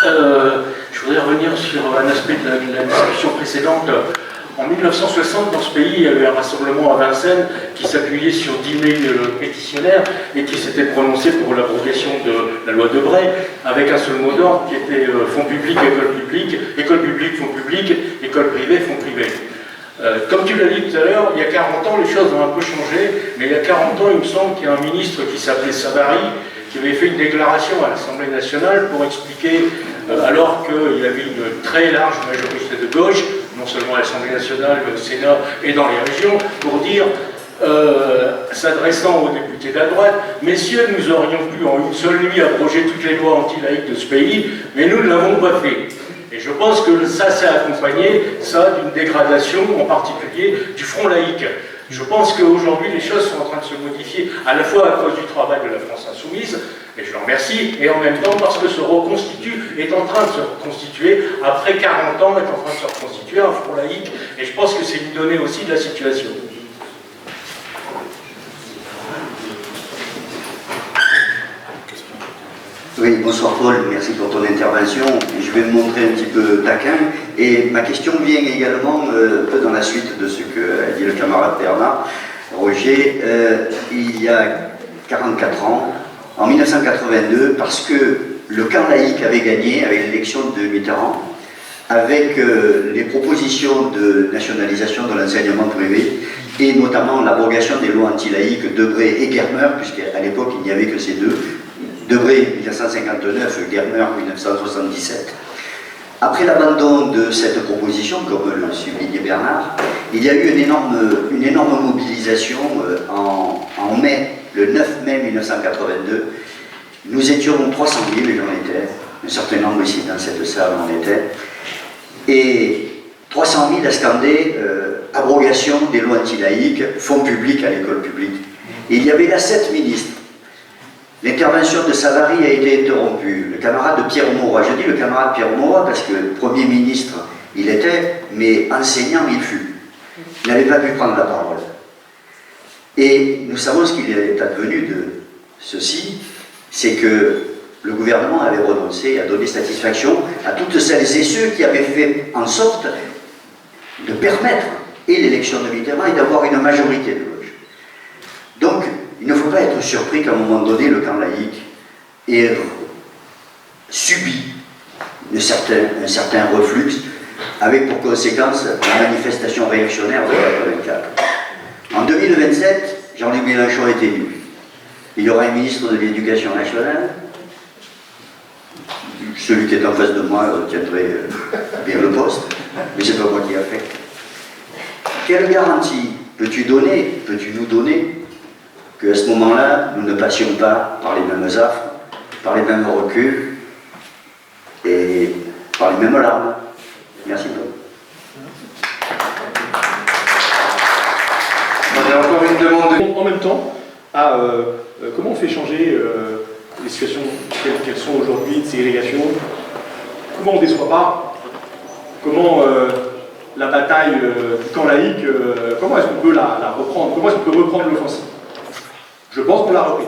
Je voudrais revenir sur un aspect de la discussion précédente. En 1960, dans ce pays, il y avait un rassemblement à Vincennes qui s'appuyait sur 10 000 pétitionnaires et qui s'était prononcé pour l'abrogation de la loi Debré, avec un seul mot d'ordre qui était fonds publics, école publique, fonds publics, école privée, fonds privés. Comme tu l'as dit tout à l'heure, il y a 40 ans, les choses ont un peu changé, mais il y a 40 ans, il me semble qu'il y a un ministre qui s'appelait Savary, qui avait fait une déclaration à l'Assemblée nationale pour expliquer, alors qu'il y avait une très large majorité de gauche, non seulement à l'Assemblée nationale, mais au Sénat et dans les régions, pour dire, s'adressant aux députés de la droite, messieurs, nous aurions pu en une seule nuit abroger toutes les lois anti-laïques de ce pays, mais nous ne l'avons pas fait. Et je pense que ça s'est accompagné, ça, d'une dégradation, en particulier du front laïque. Je pense qu'aujourd'hui, les choses sont en train de se modifier, à la fois à cause du travail de la France Insoumise, et je le remercie, et en même temps parce que se reconstitue, est en train de se reconstituer, après 40 ans, est en train de se reconstituer un front laïque, et je pense que c'est une donnée aussi de la situation. Oui, bonsoir Paul, merci pour ton intervention. Je vais me montrer un petit peu taquin, et ma question vient également un peu dans la suite de ce qu'a dit le camarade Bernard Roger. Il y a 44 ans, en 1982, parce que le camp laïque avait gagné avec l'élection de Mitterrand, avec les propositions de nationalisation de l'enseignement privé, et notamment l'abrogation des lois anti-laïques Debré et Germer, puisqu'à l'époque il n'y avait que ces deux, Debré 1959, Germer 1977. Après l'abandon de cette proposition, comme le soulignait Bernard, il y a eu une énorme mobilisation en mai, le 9 mai 1982. Nous étions 300 000, j'en étais, un certain nombre ici dans cette salle en était, et 300 000 à scander abrogation des lois anti-laïques, fonds publics à l'école publique. Et il y avait là 7 ministres. L'intervention de Savary a été interrompue. Le camarade Pierre Mauroy, je dis le camarade Pierre Mauroy parce que Premier ministre il était, mais enseignant il fut. Il n'avait pas pu prendre la parole. Et nous savons ce qu'il est advenu de ceci, c'est que le gouvernement avait renoncé à donner satisfaction à toutes celles et ceux qui avaient fait en sorte de permettre et l'élection de Mitterrand et d'avoir une majorité de gauche. Donc, il ne faut pas être surpris qu'à un moment donné, le camp laïque ait subi un certain reflux, avec pour conséquence la manifestation réactionnaire de 1984. En 2027, Jean-Luc Mélenchon est élu. Il y aura un ministre de l'Éducation nationale. Celui qui est en face de moi tiendrait bien le poste, mais c'est pas moi qui affecte. Quelle garantie peux-tu nous donner qu'à ce moment-là, nous ne passions pas par les mêmes affres, par les mêmes reculs et par les mêmes larmes? Merci beaucoup. On a encore une demande. En même temps, à comment on fait changer les situations qu'elles sont aujourd'hui de ségrégation? Comment on ne déçoit pas? Comment la bataille du camp laïque, comment est-ce qu'on peut la reprendre? Comment est-ce qu'on peut reprendre l'offensive? Je pense qu'on l'a repris.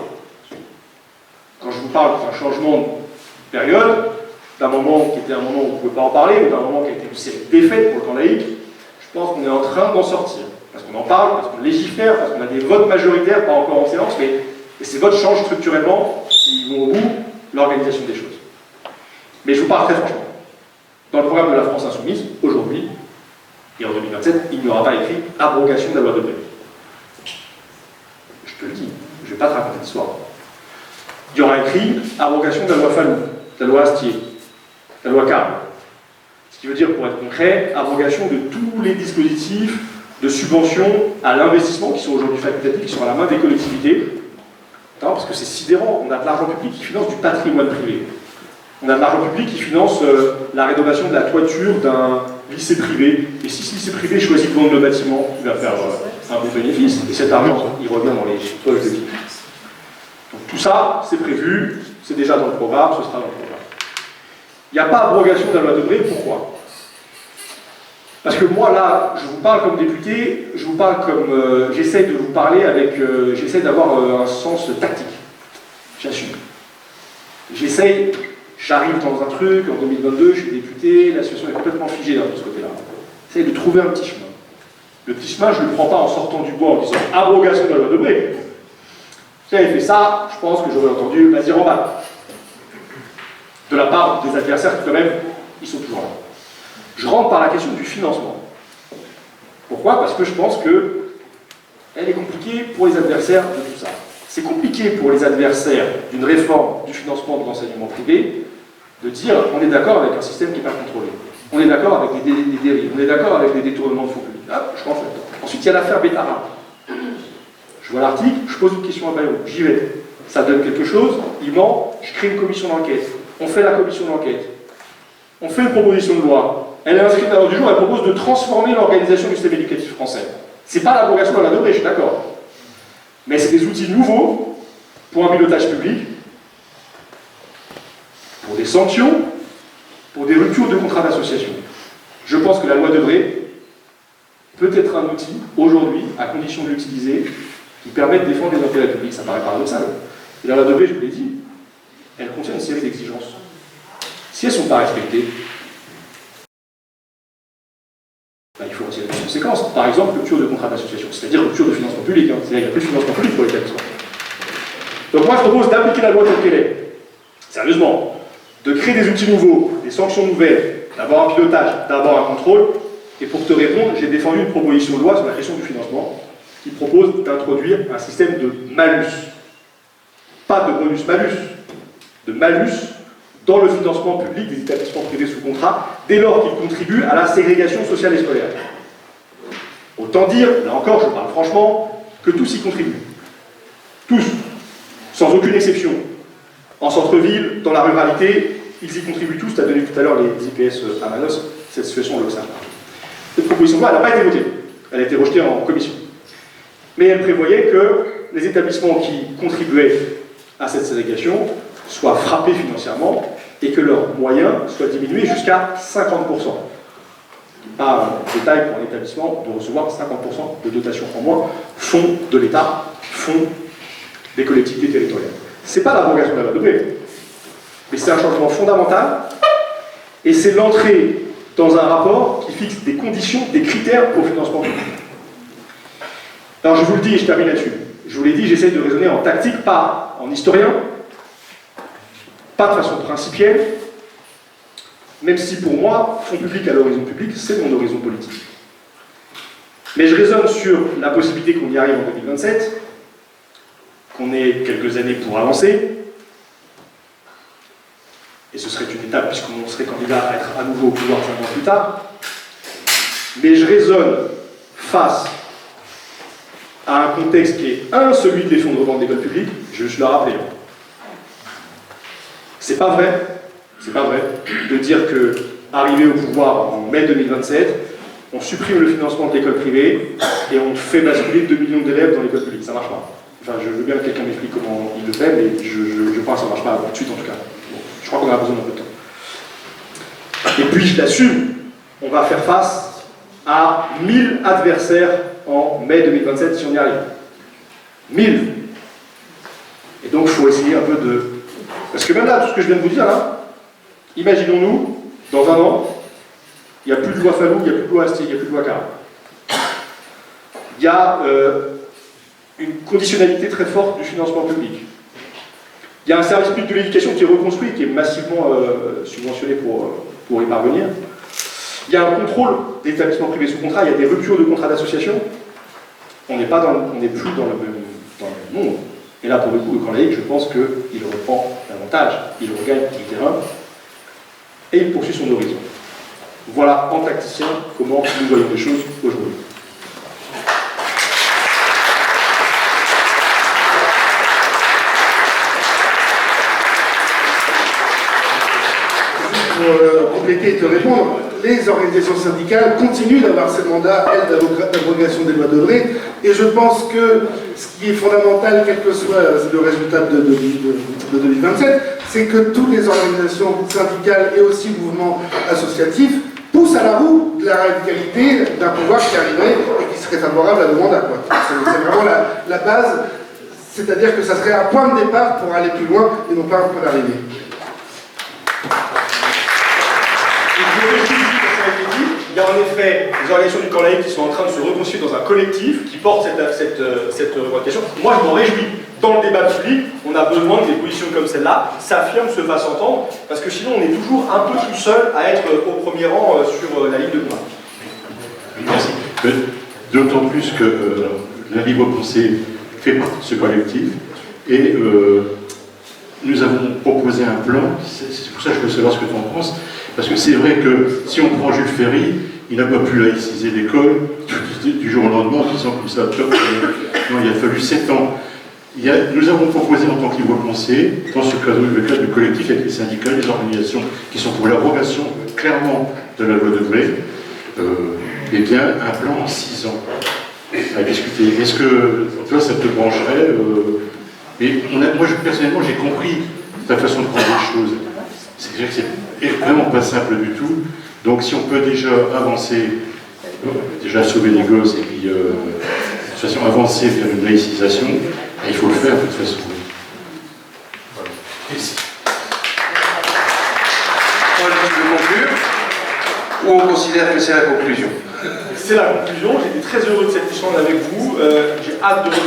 Quand je vous parle d'un changement de période, d'un moment qui était un moment où on ne pouvait pas en parler, ou d'un moment qui a été une série de défaites pour le camp laïque, je pense qu'on est en train d'en sortir. Parce qu'on en parle, parce qu'on légifère, parce qu'on a des votes majoritaires, pas encore en séance, mais ces votes changent structurellement, s'ils vont au bout, l'organisation des choses. Mais je vous parle très franchement. Dans le programme de la France Insoumise, aujourd'hui, et en 2027, il n'y aura pas écrit abrogation de la loi de Debré. Je te le dis. Je ne vais pas te raconter l'histoire. Il y aura écrit abrogation de la loi Fallou, de la loi Astier, de la loi Carle. Ce qui veut dire, pour être concret, abrogation de tous les dispositifs de subvention à l'investissement qui sont aujourd'hui facultatifs, qui sont à la main des collectivités. Non, parce que c'est sidérant, on a de l'argent public qui finance du patrimoine privé. On a de l'argent public qui finance la rénovation de la toiture d'un lycée privé. Et si ce lycée privé choisit de vendre le bâtiment, il va faire un bon bénéfice, et cet argent, il revient dans les poches de l'État. Donc tout ça, c'est prévu, c'est déjà dans le programme, ce sera dans le programme. Il n'y a pas abrogation de la loi Debré, pourquoi? Parce que moi, là, je vous parle comme député, je vous parle comme... j'essaie de vous parler avec... j'essaie d'avoir un sens tactique. J'assume. J'essaye j'arrive dans un truc, en 2022, je suis député, la situation est complètement figée de ce côté-là. J'essaie de trouver un petit chemin. Le petit chemin, je ne le prends pas en sortant du bois en disant « abrogation de la loi Debré ». Si j'avais fait ça, je pense que j'aurais entendu « vas-y, remballe ». De la part des adversaires qui, quand même, ils sont toujours là. Je rentre par la question du financement. Pourquoi? Parce que je pense qu'elle est compliquée pour les adversaires de tout ça. C'est compliqué pour les adversaires d'une réforme du financement de l'enseignement privé de dire on est d'accord avec un système qui n'est pas contrôlé. On est d'accord avec des dérives. On est d'accord avec des détournements de fonds publics. Ah, je rentre là-dedans. Ensuite, il y a l'affaire Bétara. Je vois l'article, je pose une question à Bayrou. J'y vais. Ça donne quelque chose, il ment, je crée une commission d'enquête. On fait la commission d'enquête. On fait une proposition de loi. Elle est inscrite à l'ordre du jour, elle propose de transformer l'organisation du système éducatif français. C'est pas l'abrogation de la loi Debré, je suis d'accord. Mais c'est des outils nouveaux pour un pilotage public, pour des sanctions, pour des ruptures de contrat d'association. Je pense que la loi Debré peut être un outil, aujourd'hui, à condition de l'utiliser, qui permet de défendre les intérêts publics. Ça paraît paradoxal. Et la loi Debré, je vous l'ai dit, elle contient une série d'exigences. Si elles ne sont pas respectées, il faut aussi des conséquences. Par exemple, rupture de contrat d'association, c'est-à-dire rupture de financement public. C'est-à-dire qu'il n'y a plus de financement public pour l'établissement. Donc moi, je propose d'appliquer la loi telle qu'elle est. Sérieusement. De créer des outils nouveaux, des sanctions nouvelles, d'avoir un pilotage, d'avoir un contrôle. Et pour te répondre, j'ai défendu une proposition de loi sur la question du financement qui propose d'introduire un système de malus. Pas de bonus-malus, de malus dans le financement public des établissements privés sous contrat, dès lors qu'ils contribuent à la ségrégation sociale et scolaire. Autant dire, là encore, je parle franchement, que tous y contribuent. Tous, sans aucune exception. En centre-ville, dans la ruralité, ils y contribuent tous. Tu as donné tout à l'heure les IPS à Manos, cette situation on l'observe. Cette proposition de loi, elle n'a pas été votée. Elle a été rejetée en commission. Mais elle prévoyait que les établissements qui contribuaient à cette ségrégation soient frappés financièrement et que leurs moyens soient diminués jusqu'à 50%. Pas un détail pour un établissement de recevoir 50% de dotation en moins, fonds de l'État, fonds des collectivités territoriales. Ce n'est pas l'abrogation de la loi Debré, mais c'est un changement fondamental et c'est l'entrée dans un rapport qui fixe des conditions, des critères au financement public. Alors je vous le dis et je termine là-dessus. Je vous l'ai dit, j'essaie de raisonner en tactique, pas en historien, pas de façon principielle, même si pour moi, fonds public à l'horizon public, c'est mon horizon politique. Mais je raisonne sur la possibilité qu'on y arrive en 2027, qu'on ait quelques années pour avancer, et ce serait une étape puisqu'on serait candidat à être à nouveau au pouvoir 5 ans plus tard. Mais je raisonne face à un contexte qui est, celui de l'effondrement de l'école publique, je vais juste le rappeler. C'est pas vrai de dire que, arrivé au pouvoir en mai 2027, on supprime le financement de l'école privée et on fait basculer 2 millions d'élèves dans l'école publique. Ça marche pas. Enfin, je veux bien que quelqu'un m'explique comment il le fait, mais je pense que ça marche pas tout de suite en tout cas. Bon, je crois qu'on a besoin d'un peu de temps. Et puis, je l'assume, on va faire face à 1000 adversaires en mai 2027 si on y arrive. 1000. Et donc, il faut essayer un peu de... Parce que même là, tout ce que je viens de vous dire, là, imaginons-nous, dans un an, il n'y a plus de loi Fallou, il n'y a plus de loi Astier, il n'y a plus de loi Carré. Il y a une conditionnalité très forte du financement public. Il y a un service public de l'éducation qui est reconstruit, qui est massivement subventionné pour y parvenir. Il y a un contrôle des établissements privés sous contrat, il y a des ruptures de contrats d'association. On n'est plus dans le même monde. Et là, pour le coup, le camp laïque, je pense qu'il reprend davantage, il regagne du terrain, et il poursuit son horizon. Voilà, en tacticien, comment nous voyons les choses aujourd'hui. Pour compléter et te répondre, les organisations syndicales continuent d'avoir ce mandat, elles, d'abrogation des lois Debré, et je pense que ce qui est fondamental, quel que soit le résultat de 2027, c'est que toutes les organisations syndicales et aussi mouvements associatifs poussent à la roue de la radicalité d'un pouvoir qui arriverait et qui serait favorable à nos mandats. C'est vraiment la base, c'est-à-dire que ça serait un point de départ pour aller plus loin et non pas un point d'arrivée. y a en effet des organisations du corps laïque qui sont en train de se reconstituer dans un collectif qui porte cette revendication. Moi, je m'en réjouis. Dans le débat public, on a besoin que des positions comme celle-là s'affirment, se fassent entendre, parce que sinon on est toujours un peu tout seul à être au premier rang sur la ligne de combat. Merci. D'autant plus que la Libre Pensée fait partie de ce collectif et nous avons proposé un plan, c'est pour ça que je veux savoir ce que tu en penses, parce que c'est vrai que si on prend Jules Ferry, il n'a pas pu laïciser l'école du jour au lendemain en disant comme ça, top, non, il a fallu 7 ans. Nous avons proposé en tant que Libre Pensée, dans ce cadre du collectif avec les syndicats, les organisations qui sont pour l'abrogation clairement de la loi Debré, eh bien un plan en 6 ans à discuter. Est-ce que toi ça te brancherait et moi personnellement j'ai compris ta façon de prendre les choses. C'est-à-dire que c'est vraiment pas simple du tout. Donc si on peut déjà avancer, déjà sauver les gosses et puis de toute façon avancer vers une laïcisation, il faut le faire de toute façon. Voilà. Merci. Paul, tu veux conclure? Ou on considère que c'est la conclusion? C'est la conclusion. J'étais très heureux de cet échange avec vous. J'ai hâte de revenir.